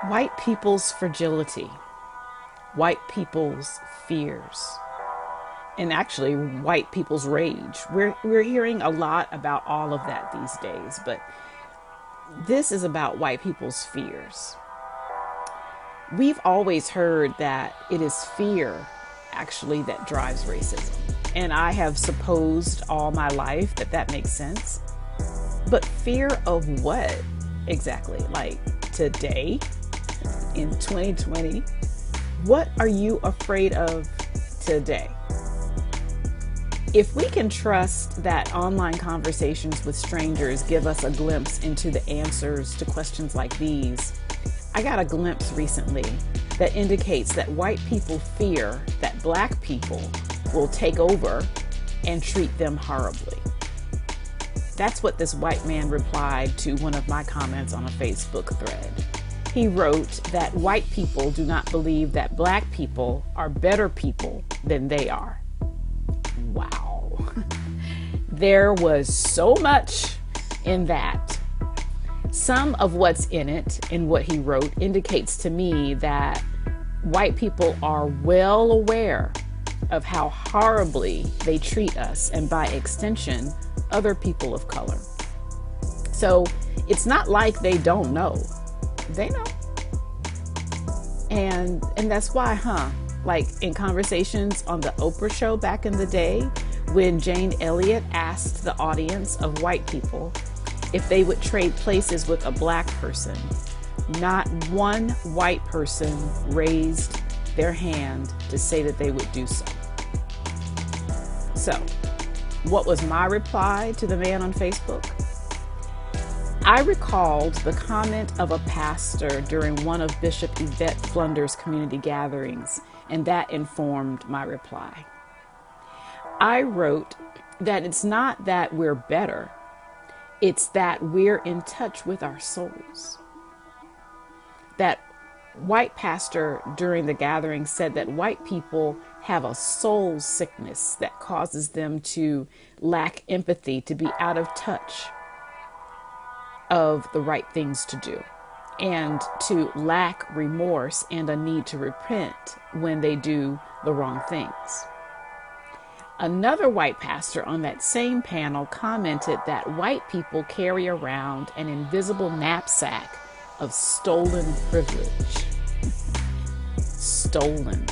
White people's fragility, white people's fears, and actually white people's rage. We're hearing a lot about all of that these days, but this is about white people's fears. We've always heard that it is fear actually that drives racism. And I have supposed all my life that that makes sense. But fear of what exactly? Like today, in 2020, what are you afraid of today? If we can trust that online conversations with strangers give us a glimpse into the answers to questions like these, I got a glimpse recently that indicates that white people fear that black people will take over and treat them horribly. That's what this white man replied to one of my comments on a Facebook thread. He wrote that white people do not believe that black people are better people than they are. Wow. There was so much in that. Some of what's in it, in what he wrote, indicates to me that white people are well aware of how horribly they treat us, and by extension, other people of color. So it's not like they don't know. They know. And that's why, like in conversations on the Oprah show back in the day, when Jane Elliott asked the audience of white people if they would trade places with a black person, not one white person raised their hand to say that they would do so. So, what was my reply to the man on Facebook? I recalled the comment of a pastor during one of Bishop Yvette Flunder's community gatherings, and that informed my reply. I wrote that it's not that we're better, it's that we're in touch with our souls. That white pastor during the gathering said that white people have a soul sickness that causes them to lack empathy, to be out of touch of the right things to do, and to lack remorse and a need to repent when they do the wrong things. Another white pastor on that same panel commented that white people carry around an invisible knapsack of stolen privilege. Stolen.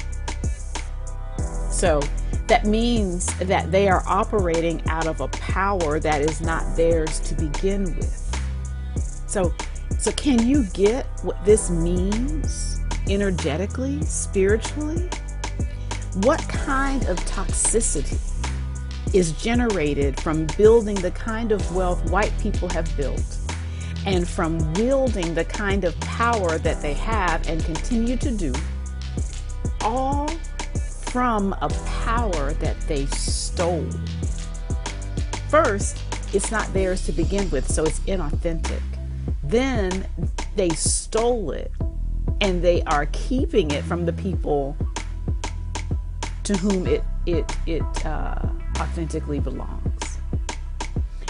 So that means that they are operating out of a power that is not theirs to begin with. So can you get what this means energetically, spiritually? What kind of toxicity is generated from building the kind of wealth white people have built, and from wielding the kind of power that they have and continue to do, all from a power that they stole? First, it's not theirs to begin with, so it's inauthentic. Then they stole it, and they are keeping it from the people to whom it authentically belongs.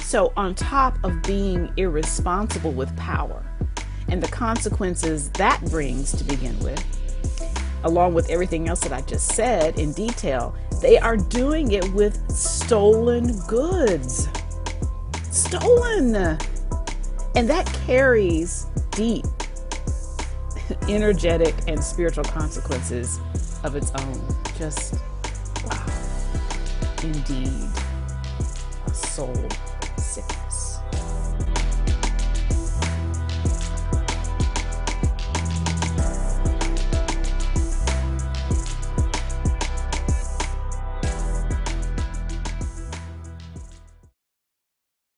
So on top of being irresponsible with power and the consequences that brings to begin with, along with everything else that I just said in detail, they are doing it with stolen goods. Stolen! And that carries deep energetic and spiritual consequences of its own. Just, wow. Indeed, a soul sickness.